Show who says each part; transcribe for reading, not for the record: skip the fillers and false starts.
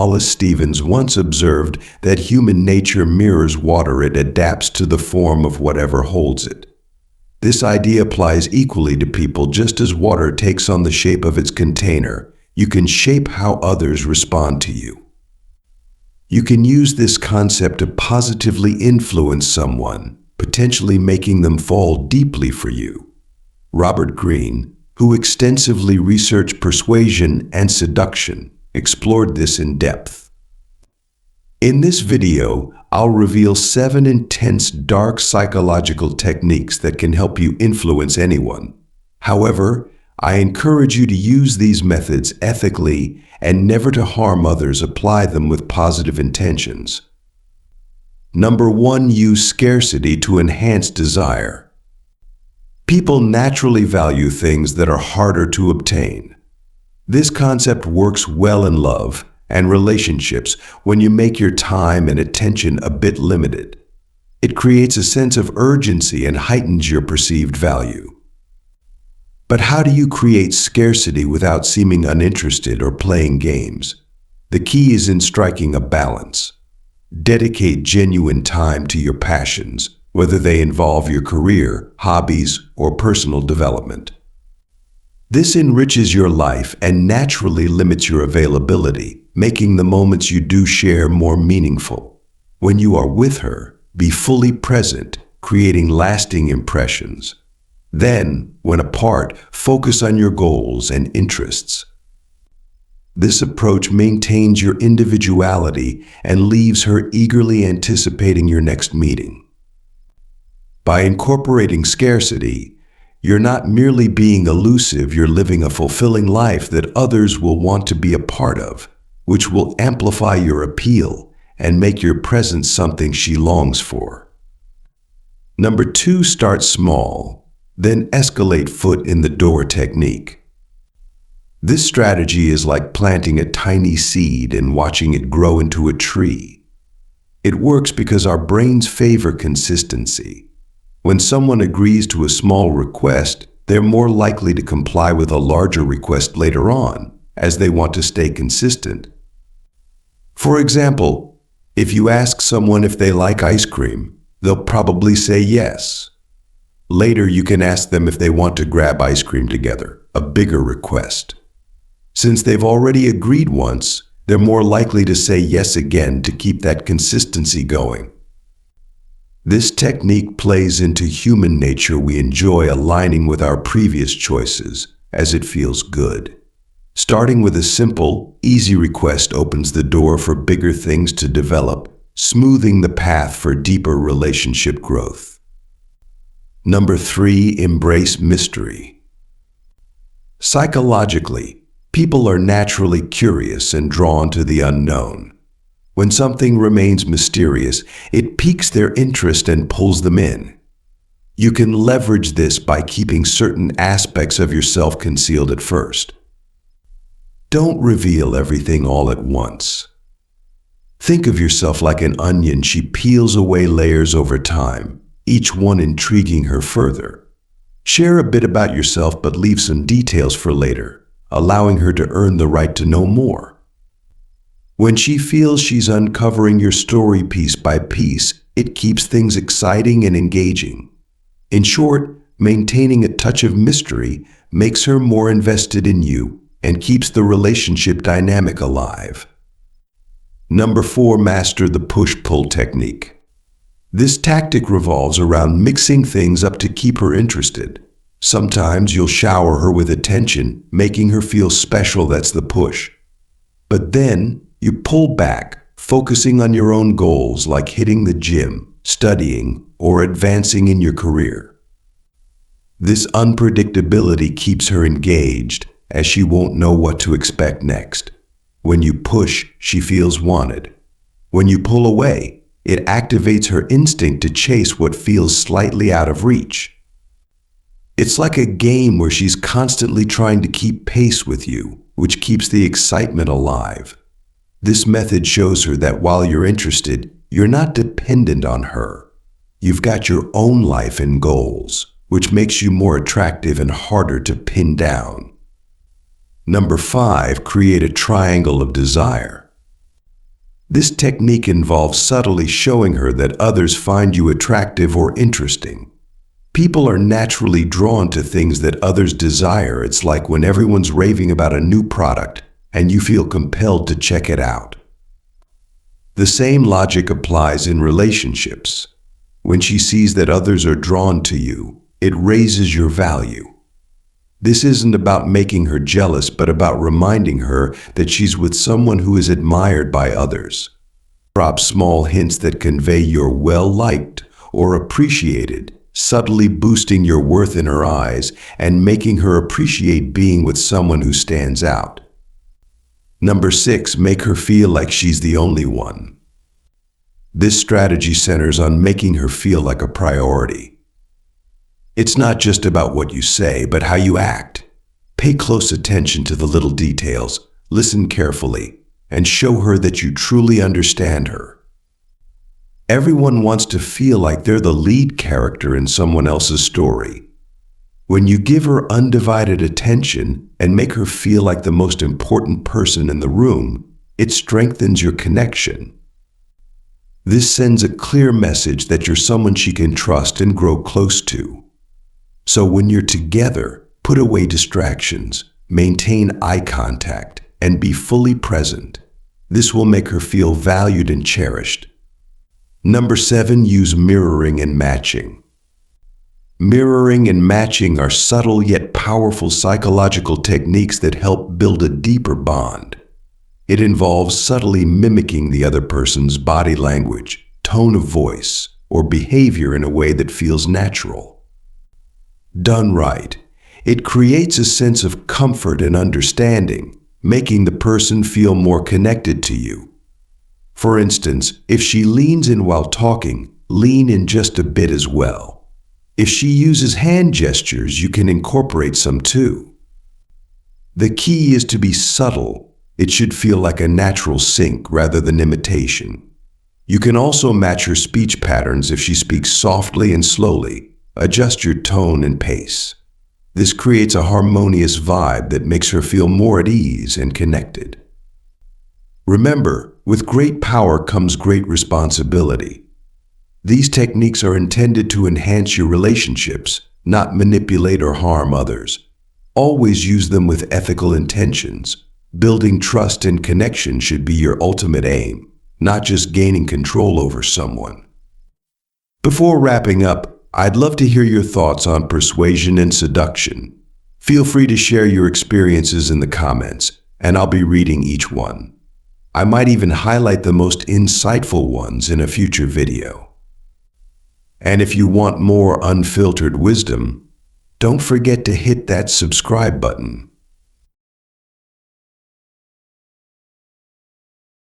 Speaker 1: Wallace Stevens once observed that human nature mirrors water. It adapts to the form of whatever holds it. This idea applies equally to people. Just as water takes on the shape of its container, you can shape how others respond to you. You can use this concept to positively influence someone, potentially making them fall deeply for you. Robert Greene, who extensively researched persuasion and seduction, explored this in depth. In this video, I'll reveal 7 intense, dark psychological techniques that can help you influence anyone. However, I encourage you to use these methods ethically and never to harm others. Apply them with positive intentions. Number 1. Use scarcity to enhance desire. People naturally value things that are harder to obtain. This concept works well in love and relationships when you make your time and attention a bit limited. It creates a sense of urgency and heightens your perceived value. But how do you create scarcity without seeming uninterested or playing games? The key is in striking a balance. Dedicate genuine time to your passions, whether they involve your career, hobbies, or personal development. This enriches your life and naturally limits your availability, making the moments you do share more meaningful. When you are with her, be fully present, creating lasting impressions. Then, when apart, focus on your goals and interests. This approach maintains your individuality and leaves her eagerly anticipating your next meeting. By incorporating scarcity, you're not merely being elusive, you're living a fulfilling life that others will want to be a part of, which will amplify your appeal and make your presence something she longs for. Number 2. Start small, then escalate. Foot in the door technique. This strategy is like planting a tiny seed and watching it grow into a tree. It works because our brains favor consistency. When someone agrees to a small request, they're more likely to comply with a larger request later on, as they want to stay consistent. For example, if you ask someone if they like ice cream, they'll probably say yes. Later, you can ask them if they want to grab ice cream together, a bigger request. Since they've already agreed once, they're more likely to say yes again to keep that consistency going. This technique plays into human nature. We enjoy aligning with our previous choices, as it feels good. Starting with a simple, easy request opens the door for bigger things to develop, smoothing the path for deeper relationship growth. Number 3. Embrace mystery. Psychologically, people are naturally curious and drawn to the unknown. When something remains mysterious, it piques their interest and pulls them in. You can leverage this by keeping certain aspects of yourself concealed at first. Don't reveal everything all at once. Think of yourself like an onion. She peels away layers over time, each one intriguing her further. Share a bit about yourself, but leave some details for later, allowing her to earn the right to know more. When she feels she's uncovering your story piece by piece, it keeps things exciting and engaging. In short, maintaining a touch of mystery makes her more invested in you and keeps the relationship dynamic alive. Number 4. Master the push-pull technique. This tactic revolves around mixing things up to keep her interested. Sometimes you'll shower her with attention, making her feel special. That's the push. But then, you pull back, focusing on your own goals like hitting the gym, studying, or advancing in your career. This unpredictability keeps her engaged, as she won't know what to expect next. When you push, she feels wanted. When you pull away, it activates her instinct to chase what feels slightly out of reach. It's like a game where she's constantly trying to keep pace with you, which keeps the excitement alive. This method shows her that while you're interested, you're not dependent on her. You've got your own life and goals, which makes you more attractive and harder to pin down. Number 5. Create a triangle of desire. This technique involves subtly showing her that others find you attractive or interesting. People are naturally drawn to things that others desire. It's like when everyone's raving about a new product and you feel compelled to check it out. The same logic applies in relationships. When she sees that others are drawn to you, it raises your value. This isn't about making her jealous, but about reminding her that she's with someone who is admired by others. Drop small hints that convey you're well-liked or appreciated, subtly boosting your worth in her eyes and making her appreciate being with someone who stands out. Number 6, make her feel like she's the only one. This strategy centers on making her feel like a priority. It's not just about what you say, but how you act. Pay close attention to the little details, listen carefully, and show her that you truly understand her. Everyone wants to feel like they're the lead character in someone else's story. When you give her undivided attention and make her feel like the most important person in the room, it strengthens your connection. This sends a clear message that you're someone she can trust and grow close to. So when you're together, put away distractions, maintain eye contact, and be fully present. This will make her feel valued and cherished. Number 7, use mirroring and matching. Mirroring and matching are subtle yet powerful psychological techniques that help build a deeper bond. It involves subtly mimicking the other person's body language, tone of voice, or behavior in a way that feels natural. Done right, it creates a sense of comfort and understanding, making the person feel more connected to you. For instance, if she leans in while talking, lean in just a bit as well. If she uses hand gestures, you can incorporate some too. The key is to be subtle. It should feel like a natural sync rather than imitation. You can also match her speech patterns. If she speaks softly and slowly, adjust your tone and pace. This creates a harmonious vibe that makes her feel more at ease and connected. Remember, with great power comes great responsibility. These techniques are intended to enhance your relationships, not manipulate or harm others. Always use them with ethical intentions. Building trust and connection should be your ultimate aim, not just gaining control over someone. Before wrapping up, I'd love to hear your thoughts on persuasion and seduction. Feel free to share your experiences in the comments, and I'll be reading each one. I might even highlight the most insightful ones in a future video. And if you want more unfiltered wisdom, don't forget to hit that subscribe button.